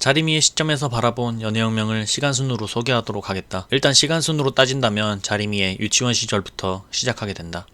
자리미의 시점에서 바라본 연애혁명을 시간순으로 소개하도록 하겠다. 일단 시간순으로 따진다면 자리미의 유치원 시절부터 시작하게 된다.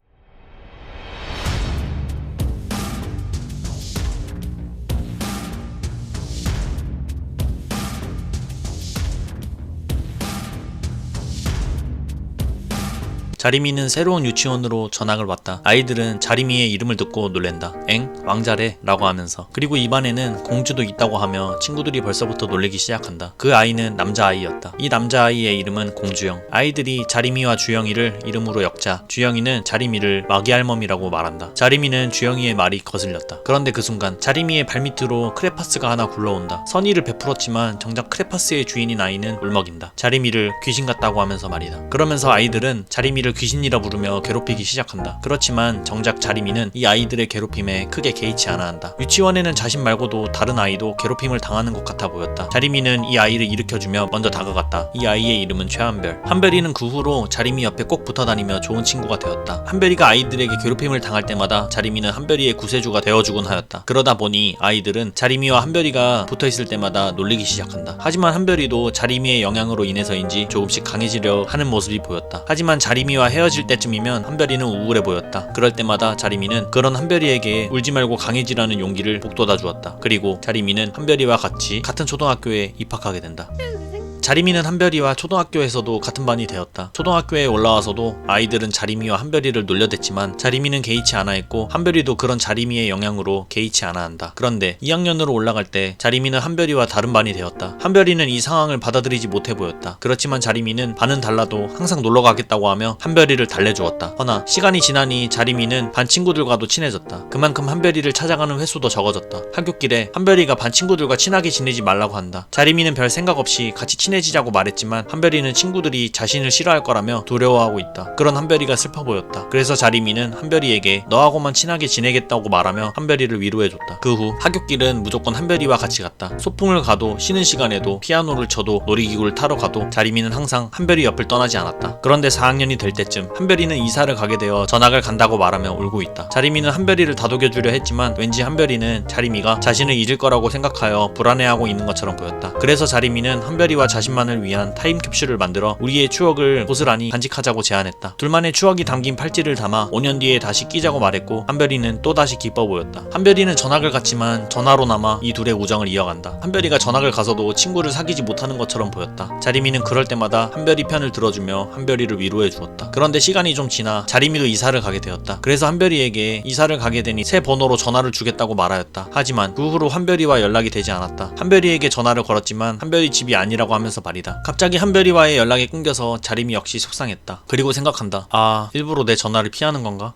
자리미는 새로운 유치원으로 전학을 왔다. 아이들은 자리미의 이름을 듣고 놀랜다. 엥? 왕자래? 라고 하면서. 그리고 입안에는 공주도 있다고 하며 친구들이 벌써부터 놀리기 시작한다. 그 아이는 남자아이였다. 이 남자아이의 이름은 공주영. 아이들이 자리미와 주영이를 이름으로 엮자 주영이는 자리미를 마귀할멈이라고 말한다. 자리미는 주영이의 말이 거슬렸다. 그런데 그 순간 자리미의 발밑으로 크레파스가 하나 굴러온다. 선의를 베풀었지만 정작 크레파스의 주인인 아이는 울먹인다. 자리미를 귀신 같다고 하면서 말이다. 그러면서 아이들은 자리미를 귀신이라 부르며 괴롭히기 시작한다. 그렇지만 정작 자리미는 이 아이들의 괴롭힘에 크게 개의치 않아 한다. 유치원에는 자신 말고도 다른 아이도 괴롭힘을 당하는 것 같아 보였다. 자리미는 이 아이를 일으켜주며 먼저 다가갔다. 이 아이의 이름은 최한별. 한별이는 그 후로 자리미 옆에 꼭 붙어다니며 좋은 친구가 되었다. 한별이가 아이들에게 괴롭힘을 당할 때마다 자리미는 한별이의 구세주가 되어주곤 하였다. 그러다 보니 아이들은 자리미와 한별이가 붙어있을 때마다 놀리기 시작한다. 하지만 한별이도 자리미의 영향으로 인해서인지 조금씩 강해지려 하는 모습이 보였다. 하지만 자리미와 헤어질 때쯤이면 한별이는 우울해 보였다. 그럴 때마다 자리미는 그런 한별이에게 울지 말고 강해지라는 용기를 북돋아 주었다. 그리고 자리미는 한별이와 같이 같은 초등학교에 입학하게 된다. 자리미는 한별이와 초등학교에서도 같은 반이 되었다. 초등학교에 올라와서도 아이들은 자리미와 한별이를 놀려댔지만 자리미는 개의치 않아 했고 한별이도 그런 자리미의 영향으로 개의치 않아 한다. 그런데 2학년으로 올라갈 때 자리미는 한별이와 다른 반이 되었다. 한별이는 이 상황을 받아들이지 못해 보였다. 그렇지만 자리미는 반은 달라도 항상 놀러 가겠다고 하며 한별이를 달래주었다. 허나 시간이 지나니 자리미는 반 친구들과도 친해졌다. 그만큼 한별이를 찾아가는 횟수도 적어졌다. 학교길에 한별이가 반 친구들과 친하게 지내지 말라고 한다. 자리미는 별 생각 없이 같이 친해지자고 말했지만 한별이는 친구들이 자신을 싫어할 거라며 두려워하고 있다. 그런 한별이가 슬퍼 보였다. 그래서 자리미는 한별이에게 너하고만 친하게 지내겠다고 말하며 한별이를 위로해줬다. 그 후 학교길은 무조건 한별이와 같이 갔다. 소풍을 가도 쉬는 시간에도 피아노를 쳐도 놀이기구를 타러 가도 자리미는 항상 한별이 옆을 떠나지 않았다. 그런데 4학년이 될 때쯤 한별이는 이사를 가게 되어 전학을 간다고 말하며 울고 있다. 자리미는 한별이를 다독여주려 했지만 왠지 한별이는 자리미가 자신을 잊을 거라고 생각하여 불안해하고 있는 것처럼 보였다. 그래서 자리미는 한별이와 자신만을 위한 타임캡슐을 만들어 우리의 추억을 고스란히 간직하자고 제안했다. 둘만의 추억이 담긴 팔찌를 담아 5년 뒤에 다시 끼자고 말했고 한별이는 또다시 기뻐 보였다. 한별이는 전학을 갔지만 전화로나마 이 둘의 우정을 이어간다. 한별이가 전학을 가서도 친구를 사귀지 못하는 것처럼 보였다. 자리미는 그럴 때마다 한별이 편을 들어주며 한별이를 위로해 주었다. 그런데 시간이 좀 지나 자리미도 이사를 가게 되었다. 그래서 한별이에게 이사를 가게 되니 새 번호로 전화를 주겠다고 말하였다. 하지만 그 후로 한별이와 연락이 되지 않았다. 한별이에게 전화를 걸었지만 한별이 집이 아니라고 하면서 말이다. 갑자기 한별이와의 연락이 끊겨서 자리미 역시 속상했다. 그리고 생각한다. 아, 일부러 내 전화를 피하는 건가?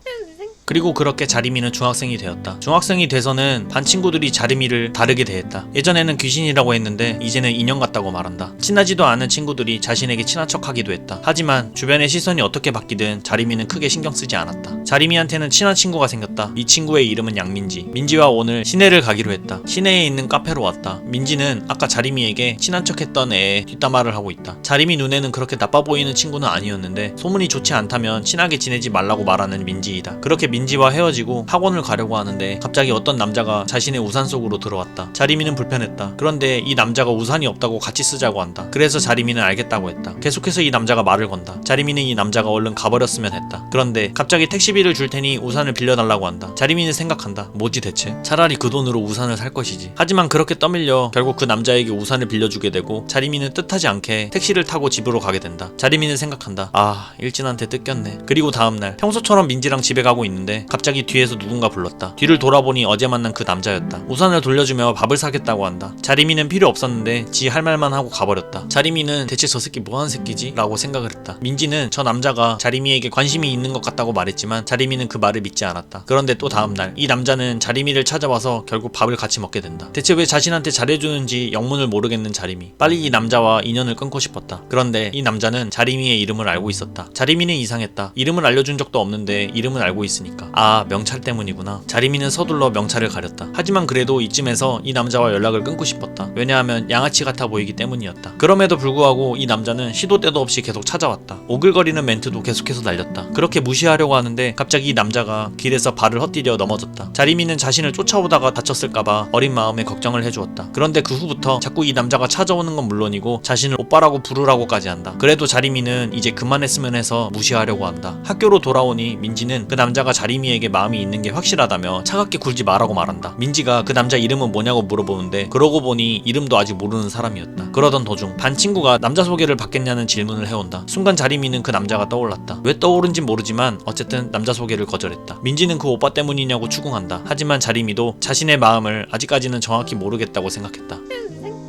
그리고 그렇게 자리미는 중학생이 되었다. 중학생이 돼서는 반 친구들이 자리미를 다르게 대했다. 예전에는 귀신이라고 했는데 이제는 인형 같다고 말한다. 친하지도 않은 친구들이 자신에게 친한 척하기도 했다. 하지만 주변의 시선이 어떻게 바뀌든 자리미는 크게 신경 쓰지 않았다. 자리미한테는 친한 친구가 생겼다. 이 친구의 이름은 양민지. 민지와 오늘 시내를 가기로 했다. 시내에 있는 카페로 왔다. 민지는 아까 자리미에게 친한 척했던 애의 뒷담화를 하고 있다. 자리미 눈에는 그렇게 나빠 보이는 친구는 아니었는데 소문이 좋지 않다면 친하게 지내지 말라고 말하는 민지이다. 그렇게 민지와 헤어지고 학원을 가려고 하는데 갑자기 어떤 남자가 자신의 우산 속으로 들어왔다. 자리미는 불편했다. 그런데 이 남자가 우산이 없다고 같이 쓰자고 한다. 그래서 자리미는 알겠다고 했다. 계속해서 이 남자가 말을 건다. 자리미는 이 남자가 얼른 가버렸으면 했다. 그런데 갑자기 택시비를 줄 테니 우산을 빌려달라고 한다. 자리미는 생각한다. 뭐지 대체? 차라리 그 돈으로 우산을 살 것이지. 하지만 그렇게 떠밀려 결국 그 남자에게 우산을 빌려주게 되고 자리미는 뜻하지 않게 택시를 타고 집으로 가게 된다. 자리미는 생각한다. 아, 일진한테 뜯겼네. 그리고 다음날 평소처럼 민지랑 집에 가고 있는데 갑자기 뒤에서 누군가 불렀다. 뒤를 돌아보니 어제 만난 그 남자였다. 우산을 돌려주며 밥을 사겠다고 한다. 자리미는 필요 없었는데 지 할 말만 하고 가버렸다. 자리미는 대체 저 새끼 뭐하는 새끼지? 라고 생각을 했다. 민지는 저 남자가 자리미에게 관심이 있는 것 같다고 말했지만 자리미는 그 말을 믿지 않았다. 그런데 또 다음날 이 남자는 자리미를 찾아와서 결국 밥을 같이 먹게 된다. 대체 왜 자신한테 잘해주는지 영문을 모르겠는 자리미. 빨리 이 남자와 인연을 끊고 싶었다. 그런데 이 남자는 자리미의 이름을 알고 있었다. 자리미는 이상했다. 이름을 알려준 적도 없는데 이름을 알고 있으니까 있을까? 아, 명찰 때문이구나. 자리미는 서둘러 명찰을 가렸다. 하지만 그래도 이쯤에서 이 남자와 연락을 끊고 싶었다. 왜냐하면 양아치 같아 보이기 때문이었다. 그럼에도 불구하고 이 남자는 시도 때도 없이 계속 찾아왔다. 오글거리는 멘트도 계속해서 날렸다. 그렇게 무시하려고 하는데 갑자기 이 남자가 길에서 발을 헛디뎌 넘어졌다. 자리미는 자신을 쫓아오다가 다쳤을까봐 어린 마음에 걱정을 해주었다. 그런데 그 후부터 자꾸 이 남자가 찾아오는 건 물론이고 자신을 오빠라고 부르라고까지 한다. 그래도 자리미는 이제 그만했으면 해서 무시하려고 한다. 학교로 돌아오니 민지는 그 남자가 자리미에게 마음이 있는 게 확실하다며 차갑게 굴지 마라고 말한다. 민지가 그 남자 이름은 뭐냐고 물어보는데 그러고 보니 이름도 아직 모르는 사람이었다. 그러던 도중 반 친구가 남자 소개를 받겠냐는 질문을 해온다. 순간 자리미는 그 남자가 떠올랐다. 왜 떠오른진 모르지만 어쨌든 남자 소개를 거절했다. 민지는 그 오빠 때문이냐고 추궁한다. 하지만 자리미도 자신의 마음을 아직까지는 정확히 모르겠다고 생각했다.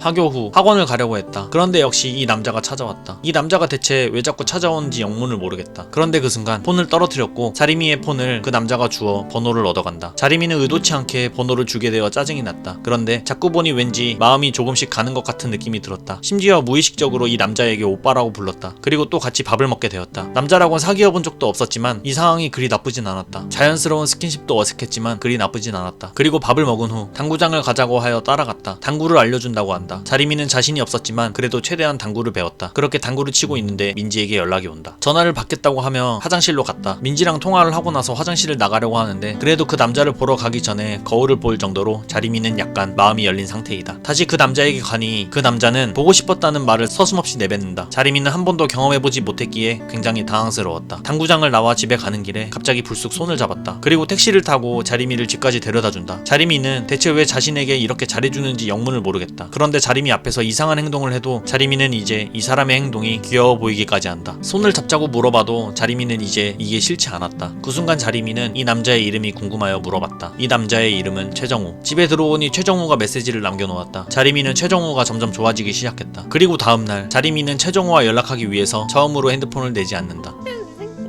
하교 후 학원을 가려고 했다. 그런데 역시 이 남자가 찾아왔다. 이 남자가 대체 왜 자꾸 찾아오는지 영문을 모르겠다. 그런데 그 순간 폰을 떨어뜨렸고 자리미의 폰을 그 남자가 주워 번호를 얻어간다. 자리미는 의도치 않게 번호를 주게 되어 짜증이 났다. 그런데 자꾸 보니 왠지 마음이 조금씩 가는 것 같은 느낌이 들었다. 심지어 무의식적으로 이 남자에게 오빠라고 불렀다. 그리고 또 같이 밥을 먹게 되었다. 남자라곤 사귀어본 적도 없었지만 이 상황이 그리 나쁘진 않았다. 자연스러운 스킨십도 어색했지만 그리 나쁘진 않았다. 그리고 밥을 먹은 후 당구장을 가자고 하여 따라갔다. 당구를 알려준다고 한다. 자리미는 자신이 없었지만 그래도 최대한 당구를 배웠다. 그렇게 당구를 치고 있는데 민지에게 연락이 온다. 전화를 받겠다고 하며 화장실로 갔다. 민지랑 통화를 하고 나서 화장실을 나가려고 하는데 그래도 그 남자를 보러 가기 전에 거울을 볼 정도로 자리미는 약간 마음이 열린 상태이다. 다시 그 남자에게 가니 그 남자는 보고 싶었다는 말을 서슴없이 내뱉는다. 자리미는 한 번도 경험해보지 못했기에 굉장히 당황스러웠다. 당구장을 나와 집에 가는 길에 갑자기 불쑥 손을 잡았다. 그리고 택시를 타고 자리미를 집까지 데려다준다. 자리미는 대체 왜 자신에게 이렇게 잘해주는지 영문을 모르겠다. 그런데 자리미 앞에서 이상한 행동을 해도 자리미는 이제 이 사람의 행동이 귀여워 보이기까지 한다. 손을 잡자고 물어봐도 자리미는 이제 이게 싫지 않았다. 그 순간 자리미는 이 남자의 이름이 궁금하여 물어봤다. 이 남자의 이름은 최정우. 집에 들어오니 최정우가 메시지를 남겨놓았다. 자리미는 최정우가 점점 좋아지기 시작했다. 그리고 다음날 자리미는 최정우와 연락하기 위해서 처음으로 핸드폰을 내지 않는다.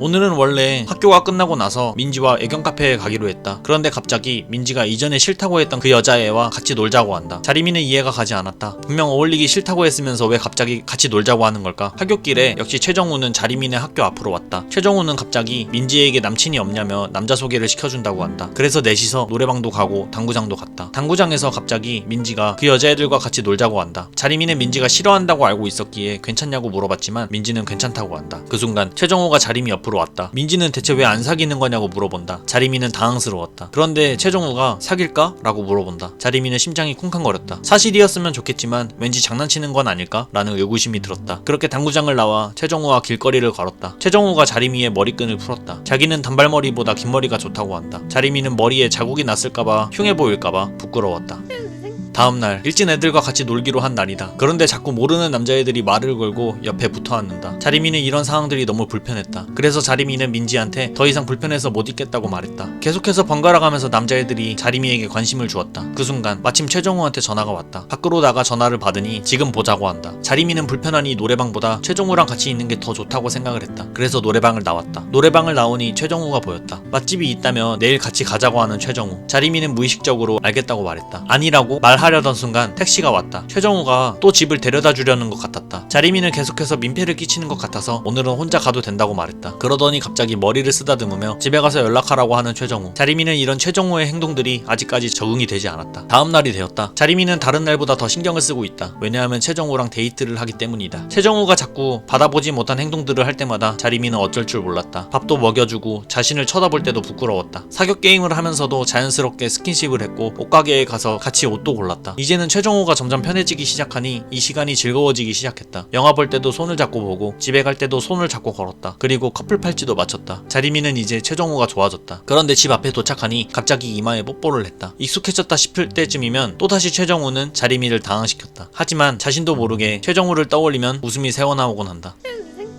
오늘은 원래 학교가 끝나고 나서 민지와 애견 카페에 가기로 했다. 그런데 갑자기 민지가 이전에 싫다고 했던 그 여자애와 같이 놀자고 한다. 자리미는 이해가 가지 않았다. 분명 어울리기 싫다고 했으면서 왜 갑자기 같이 놀자고 하는 걸까? 하굣길에 역시 최정우는 자리미네 학교 앞으로 왔다. 최정우는 갑자기 민지에게 남친이 없냐며 남자 소개를 시켜준다고 한다. 그래서 넷이서 노래방도 가고 당구장도 갔다. 당구장에서 갑자기 민지가 그 여자애들과 같이 놀자고 한다. 자리미는 민지가 싫어한다고 알고 있었기에 괜찮냐고 물어봤지만 민지는 괜찮다고 한다. 그 순간 최정우가 자리미 옆으로 왔다. 민지는 대체 왜 안 사귀는 거냐고 물어본다. 자리미는 당황스러웠다. 그런데 최정우가 사귈까? 라고 물어본다. 자리미는 심장이 쿵쾅거렸다. 사실이었으면 좋겠지만 왠지 장난치는 건 아닐까? 라는 의구심이 들었다. 그렇게 당구장을 나와 최정우와 길거리를 걸었다. 최정우가 자리미의 머리끈을 풀었다. 자기는 단발머리보다 긴 머리가 좋다고 한다. 자리미는 머리에 자국이 났을까봐 흉해 보일까봐 부끄러웠다. 다음날 일진 애들과 같이 놀기로 한 날이다. 그런데 자꾸 모르는 남자애들이 말을 걸고 옆에 붙어앉는다. 자리미는 이런 상황들이 너무 불편했다. 그래서 자리미는 민지한테 더 이상 불편해서 못 있겠다고 말했다. 계속해서 번갈아 가면서 남자애들이 자리미에게 관심을 주었다. 그 순간 마침 최정우한테 전화가 왔다. 밖으로 나가 전화를 받으니 지금 보자고 한다. 자리미는 불편하니 노래방보다 최정우랑 같이 있는 게 더 좋다고 생각을 했다. 그래서 노래방을 나왔다. 노래방을 나오니 최정우가 보였다. 맛집이 있다며 내일 같이 가자고 하는 최정우. 자리미는 무의식적으로 알겠다고 말했다. 아니라고 말하려던 순간 택시가 왔다. 최정우가 또 집을 데려다 주려는 것 같았다. 자리미는 계속해서 민폐를 끼치는 것 같아서 오늘은 혼자 가도 된다고 말했다. 그러더니 갑자기 머리를 쓰다듬으며 집에 가서 연락하라고 하는 최정우. 자리미는 이런 최정우의 행동들이 아직까지 적응이 되지 않았다. 다음 날이 되었다. 자리미는 다른 날보다 더 신경을 쓰고 있다. 왜냐하면 최정우랑 데이트를 하기 때문이다. 최정우가 자꾸 받아보지 못한 행동들을 할 때마다 자리미는 어쩔 줄 몰랐다. 밥도 먹여주고 자신을 쳐다볼 때도 부끄러웠다. 사격 게임을 하면서도 자연스럽게 스킨십을 했고 옷가게에 가서 같이 옷도 골랐다. 이제는 최정우가 점점 편해지기 시작하니 이 시간이 즐거워지기 시작했다. 영화 볼 때도 손을 잡고 보고 집에 갈 때도 손을 잡고 걸었다. 그리고 커플 팔찌도 맞췄다. 자리미는 이제 최정우가 좋아졌다. 그런데 집 앞에 도착하니 갑자기 이마에 뽀뽀를 했다. 익숙해졌다 싶을 때쯤이면 또다시 최정우는 자리미를 당황시켰다. 하지만 자신도 모르게 최정우를 떠올리면 웃음이 새어나오곤 한다.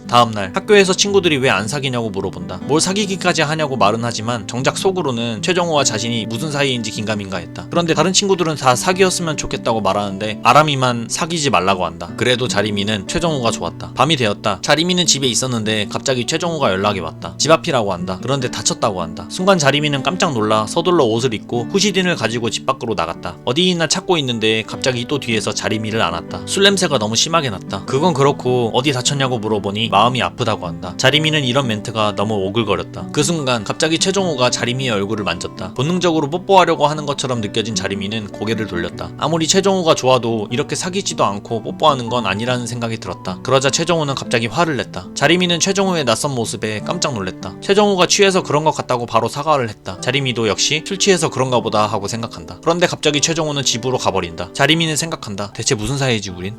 다음날 학교에서 친구들이 왜 안 사귀냐고 물어본다. 뭘 사귀기까지 하냐고 말은 하지만 정작 속으로는 최정우와 자신이 무슨 사이인지 긴가민가 했다. 그런데 다른 친구들은 다 사귀었으면 좋겠다고 말하는데 아람이만 사귀지 말라고 한다. 그래도 자리미는 최정우가 좋았다. 밤이 되었다. 자리미는 집에 있었는데 갑자기 최정우가 연락이 왔다. 집 앞이라고 한다. 그런데 다쳤다고 한다. 순간 자리미는 깜짝 놀라 서둘러 옷을 입고 후시딘을 가지고 집 밖으로 나갔다. 어디 있나 찾고 있는데 갑자기 또 뒤에서 자리미를 안았다. 술 냄새가 너무 심하게 났다. 그건 그렇고 어디 다쳤냐고 물어보니 마음이 아프다고 한다. 자리미는 이런 멘트가 너무 오글거렸다. 그 순간 갑자기 최정우가 자리미의 얼굴을 만졌다. 본능적으로 뽀뽀하려고 하는 것처럼 느껴진 자리미는 고개를 돌렸다. 아무리 최정우가 좋아도 이렇게 사귀지도 않고 뽀뽀하는 건 아니라는 생각이 들었다. 그러자 최정우는 갑자기 화를 냈다. 자리미는 최정우의 낯선 모습에 깜짝 놀랐다. 최정우가 취해서 그런 것 같다고 바로 사과를 했다. 자리미도 역시 술 취해서 그런가 보다 하고 생각한다. 그런데 갑자기 최정우는 집으로 가버린다. 자리미는 생각한다. 대체 무슨 사이지 우린?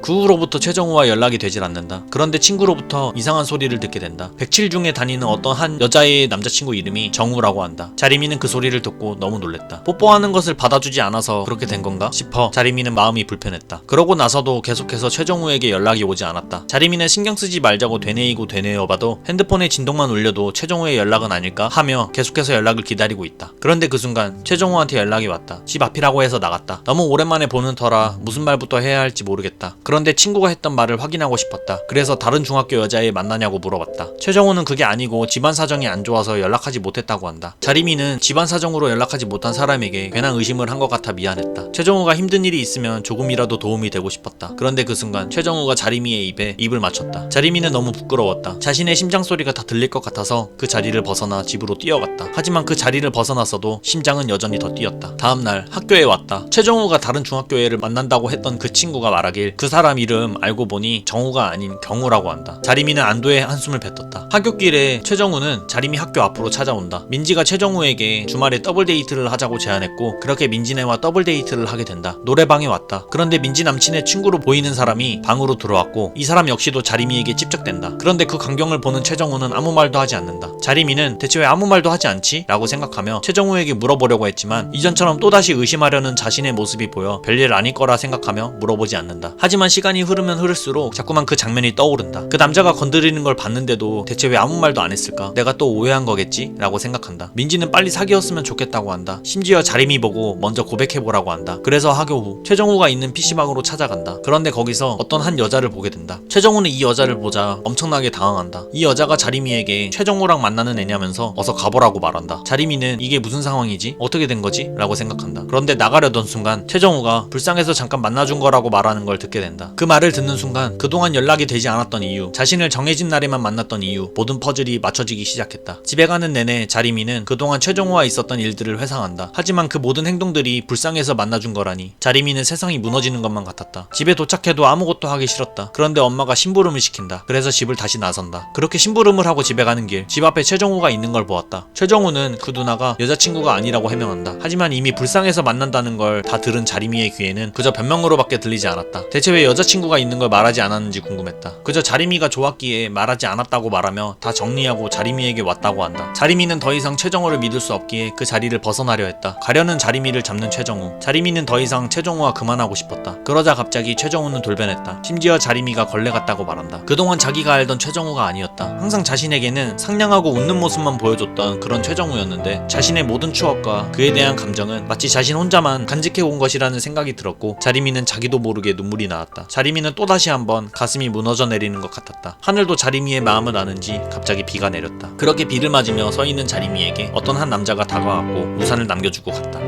그 후로부터 최정우와 연락이 되질 않는다. 그런데 친구로부터 이상한 소리를 듣게 된다. 107 중에 다니는 어떤 한 여자의 남자친구 이름이 정우라고 한다. 자리미는 그 소리를 듣고 너무 놀랬다. 뽀뽀하는 것을 받아주지 않아서 그렇게 된 건가 싶어 자리미는 마음이 불편했다. 그러고 나서도 계속해서 최정우에게 연락이 오지 않았다. 자리미는 신경 쓰지 말자고 되뇌이고 되뇌어봐도 핸드폰에 진동만 울려도 최정우의 연락은 아닐까 하며 계속해서 연락을 기다리고 있다. 그런데 그 순간 최정우한테 연락이 왔다. 집 앞이라고 해서 나갔다. 너무 오랜만에 보는 터라 무슨 말부터 해야 할지 모르겠다. 그런데 친구가 했던 말을 확인하고 싶었다. 그래서 다른 중학교 여자애 만나냐고 물어봤다. 최정우는 그게 아니고 집안 사정이 안 좋아서 연락하지 못했다고 한다. 자리미는 집안 사정으로 연락하지 못한 사람에게 괜한 의심을 한 것 같아 미안했다. 최정우가 힘든 일이 있으면 조금이라도 도움이 되고 싶었다. 그런데 그 순간 최정우가 자리미의 입에 입을 맞췄다. 자리미는 너무 부끄러웠다. 자신의 심장 소리가 다 들릴 것 같아서 그 자리를 벗어나 집으로 뛰어갔다. 하지만 그 자리를 벗어났어도 심장은 여전히 더 뛰었다. 다음날 학교에 왔다. 최정우가 다른 중학교 애를 만난다고 했던 그 친구가 말하길 그 사람 이름 알고 보니 정우가 아닌 경우라고 한다. 자리미는 안도의 한숨을 뱉었다. 학교길에 최정우는 자리미 학교 앞으로 찾아온다. 민지가 최정우에게 주말에 더블 데이트를 하자고 제안했고 그렇게 민지네와 더블 데이트를 하게 된다. 노래방에 왔다. 그런데 민지 남친의 친구로 보이는 사람이 방으로 들어왔고 이 사람 역시도 자리미에게 찝적댄다. 그런데 그 광경을 보는 최정우는 아무 말도 하지 않는다. 자리미는 대체 왜 아무 말도 하지 않지? 라고 생각하며 최정우에게 물어보려고 했지만 이전처럼 또다시 의심하려는 자신의 모습이 보여 별일 아닐 거라 생각하며 물어보지 않는다. 하지만 시간이 흐르면 흐를수록 자꾸만 그 장면이 떠오른다. 그 남자가 건드리는 걸 봤는데도 대체 왜 아무 말도 안 했을까? 내가 또 오해한 거겠지? 라고 생각한다. 민지는 빨리 사귀었으면 좋겠다고 한다. 심지어 자리미 보고 먼저 고백해보라고 한다. 그래서 학교 후 최정우가 있는 PC방으로 찾아간다. 그런데 거기서 어떤 한 여자를 보게 된다. 최정우는 이 여자를 보자 엄청나게 당황한다. 이 여자가 자리미에게 최정우랑 만나는 애냐면서 어서 가보라고 말한다. 자리미는 이게 무슨 상황이지? 어떻게 된 거지? 라고 생각한다. 그런데 나가려던 순간 최정우가 불쌍해서 잠깐 만나준 거라고 말하는 걸 듣게 된다. 그 말을 듣는 순간 그동안 연락이 되지 않았던 이유, 자신을 정해진 날에만 만났던 이유, 모든 퍼즐이 맞춰지기 시작했다. 집에 가는 내내 자리미는 그동안 최정우와 있었던 일들을 회상한다. 하지만 그 모든 행동들이 불쌍해서 만나준 거라니 자리미는 세상이 무너지는 것만 같았다. 집에 도착해도 아무것도 하기 싫었다. 그런데 엄마가 심부름을 시킨다. 그래서 집을 다시 나선다. 그렇게 심부름을 하고 집에 가는 길, 집 앞에 최정우가 있는 걸 보았다. 최정우는 그 누나가 여자친구가 아니라고 해명한다. 하지만 이미 불쌍해서 만난다는 걸 다 들은 자리미의 귀에는 그저 변명으로밖에 들리지 않았다. 대체 왜 여자친구가 있는 걸 말하지 않았는지 궁금했다. 그저 자리미가 좋았기에 말하지 않았다고 말하며 다 정리하고 자리미에게 왔다고 한다. 자리미는 더 이상 최정우를 믿을 수 없기에 그 자리를 벗어나려 했다. 가려는 자리미를 잡는 최정우. 자리미는 더 이상 최정우와 그만하고 싶었다. 그러자 갑자기 최정우는 돌변했다. 심지어 자리미가 걸레 같다고 말한다. 그동안 자기가 알던 최정우가 아니었다. 항상 자신에게는 상냥하고 웃는 모습만 보여줬던 그런 최정우였는데 자신의 모든 추억과 그에 대한 감정은 마치 자신 혼자만 간직해온 것이라는 생각이 들었고 자리미는 자기도 모르게 눈물이 나왔다. 자리미는 또다시 한번 가슴이 무너져 내리는 것 같았다. 하늘도 자리미의 마음을 아는지 갑자기 비가 내렸다. 그렇게 비를 맞으며 서 있는 자리미에게 어떤 한 남자가 다가왔고 우산을 남겨주고 갔다.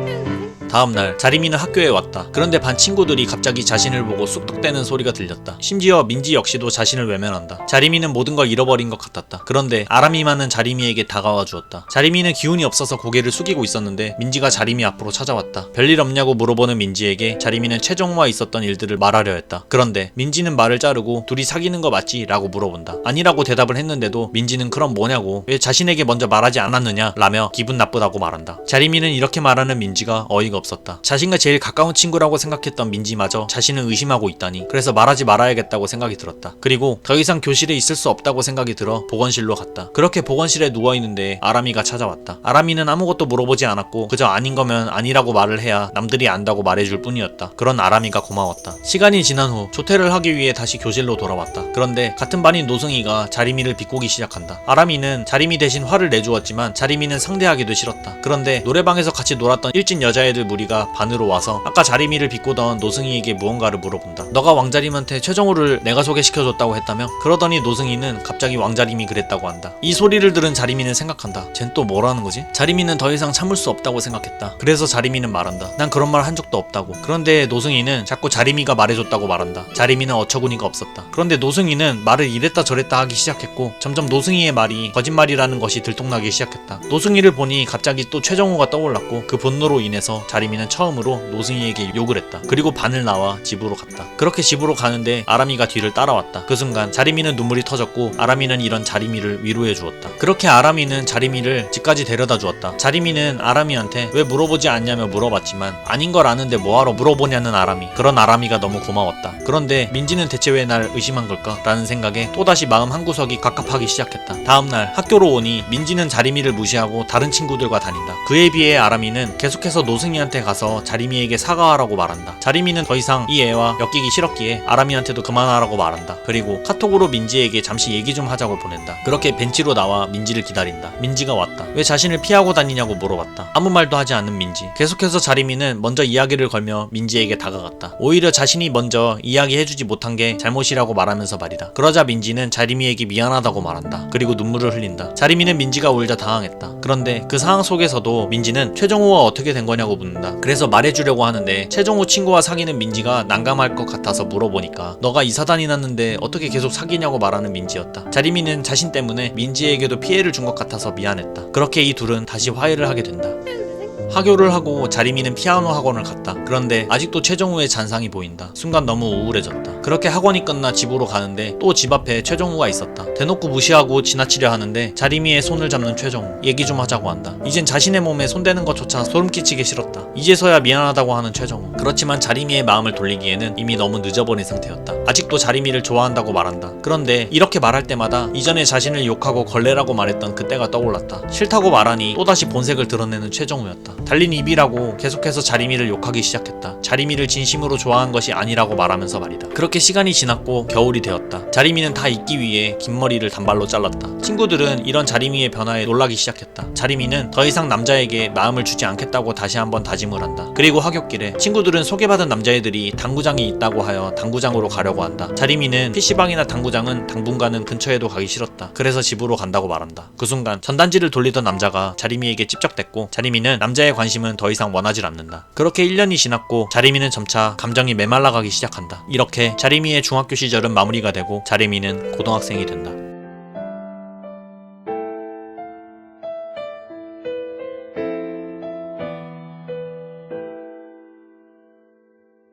다음날 자리미는 학교에 왔다. 그런데 반 친구들이 갑자기 자신을 보고 쑥덕대는 소리가 들렸다. 심지어 민지 역시도 자신을 외면한다. 자리미는 모든 걸 잃어버린 것 같았다. 그런데 아람이만은 자리미에게 다가와 주었다. 자리미는 기운이 없어서 고개를 숙이고 있었는데 민지가 자리미 앞으로 찾아왔다. 별일 없냐고 물어보는 민지에게 자리미는 최정우와 있었던 일들을 말하려 했다. 그런데 민지는 말을 자르고 둘이 사귀는 거 맞지? 라고 물어본다. 아니라고 대답을 했는데도 민지는 그럼 뭐냐고 왜 자신에게 먼저 말하지 않았느냐? 라며 기분 나쁘다고 말한다. 자리미는 이렇게 말하는 민지가 어이가 없었다. 자신과 제일 가까운 친구라고 생각했던 민지마저 자신을 의심하고 있다니. 그래서 말하지 말아야겠다고 생각이 들었다. 그리고 더 이상 교실에 있을 수 없다고 생각이 들어 보건실로 갔다. 그렇게 보건실에 누워있는데 아람이가 찾아왔다. 아람이는 아무것도 물어보지 않았고 그저 아닌 거면 아니라고 말을 해야 남들이 안다고 말해줄 뿐이었다. 그런 아람이가 고마웠다. 시간이 지난 후 조퇴를 하기 위해 다시 교실로 돌아왔다. 그런데 같은 반인 노승이가 자리미를 비꼬기 시작한다. 아람이는 자리미 대신 화를 내주었지만 자리미는 상대하기도 싫었다. 그런데 노래방에서 같이 놀았던 일진 여자애들 무리가 반으로 와서 아까 자리미를 비꼬던 노승희에게 무언가를 물어본다. 너가 왕자림한테 최정우를 내가 소개시켜줬다고 했다며? 그러더니 노승희는 갑자기 왕자림이 그랬다고 한다. 이 소리를 들은 자리미는 생각한다. 쟨 또 뭐라는 거지? 자리미는 더 이상 참을 수 없다고 생각했다. 그래서 자리미는 말한다. 난 그런 말 한 적도 없다고. 그런데 노승희는 자꾸 자리미가 말해줬다고 말한다. 자리미는 어처구니가 없었다. 그런데 노승희는 말을 이랬다 저랬다 하기 시작했고 점점 노승희의 말이 거짓말이라는 것이 들통나기 시작했다. 노승희를 보니 갑자기 또 최정우가 떠올랐고 그 분노로 인해서 자리미는 처음으로 노승희에게 욕을 했다. 그리고 반을 나와 집으로 갔다. 그렇게 집으로 가는데 아람이가 뒤를 따라왔다. 그 순간 자리미는 눈물이 터졌고 아람이는 이런 자리미를 위로해 주었다. 그렇게 아람이는 자리미를 집까지 데려다 주었다. 자리미는 아람이한테 왜 물어보지 않냐며 물어봤지만 아닌 걸 아는데 뭐하러 물어보냐는 아람이. 그런 아람이가 너무 고마웠다. 그런데 민지는 대체 왜 날 의심한 걸까? 라는 생각에 또다시 마음 한구석이 갑갑하기 시작했다. 다음날 학교로 오니 민지는 자리미를 무시하고 다른 친구들과 다닌다. 그에 비해 아람이는 계속해서 노승희한테 가서 자리미에게 사과하라고 말한다. 자리미는 더 이상 이 애와 엮이기 싫었기에 아람이한테도 그만하라고 말한다. 그리고 카톡으로 민지에게 잠시 얘기 좀 하자고 보낸다. 그렇게 벤치로 나와 민지를 기다린다. 민지가 왔다. 왜 자신을 피하고 다니냐고 물어봤다. 아무 말도 하지 않는 민지. 계속해서 자리미는 먼저 이야기를 걸며 민지에게 다가갔다. 오히려 자신이 먼저 이야기해주지 못한 게 잘못이라고 말하면서 말이다. 그러자 민지는 자리미에게 미안하다고 말한다. 그리고 눈물을 흘린다. 자리미는 민지가 울자 당황했다. 그런데 그 상황 속에서도 민지는 최정우와 어떻게 된 거냐고 묻는다. 그래서 말해주려고 하는데 최정우 친구와 사귀는 민지가 난감할 것 같아서 물어보니까 너가 이사단이 났는데 어떻게 계속 사귀냐고 말하는 민지였다. 자리미는 자신 때문에 민지에게도 피해를 준 것 같아서 미안했다. 그렇게 이 둘은 다시 화해를 하게 된다. 하교를 하고 자리미는 피아노 학원을 갔다. 그런데 아직도 최정우의 잔상이 보인다. 순간 너무 우울해졌다. 그렇게 학원이 끝나 집으로 가는데 또 집 앞에 최정우가 있었다. 대놓고 무시하고 지나치려 하는데 자리미의 손을 잡는 최정우. 얘기 좀 하자고 한다. 이젠 자신의 몸에 손대는 것조차 소름 끼치기 싫었다. 이제서야 미안하다고 하는 최정우. 그렇지만 자리미의 마음을 돌리기에는 이미 너무 늦어버린 상태였다. 아직도 자리미를 좋아한다고 말한다. 그런데 이렇게 말할 때마다 이전에 자신을 욕하고 걸레라고 말했던 그때가 떠올랐다. 싫다고 말하니 또다시 본색을 드러내는 최정우였다. 달린 입이라고 계속해서 자리미를 욕하기 시작했다. 자리미를 진심으로 좋아한 것이 아니라고 말하면서 말이다. 그렇게 시간이 지났고 겨울이 되었다. 자리미는 다 잊기 위해 긴 머리를 단발로 잘랐다. 친구들은 이런 자리미의 변화에 놀라기 시작했다. 자리미는 더 이상 남자에게 마음을 주지 않겠다고 다시 한번 다짐을 한다. 그리고 하굣길에 친구들은 소개받은 남자애들이 당구장이 있다고 하여 당구장으로 가려고 한다. 자리미는 PC방이나 당구장은 당분간은 근처에도 가기 싫었다. 그래서 집으로 간다고 말한다. 그 순간 전단지를 돌리던 남자가 자리미에게 찝적댔고 자리미는 남자의 관심은 더 이상 원하지 않는다. 그렇게 1년이 지났고 자리미는 점차 감정이 메말라가기 시작한다. 이렇게 자리미의 중학교 시절은 마무리가 되고 자리미는 고등학생이 된다.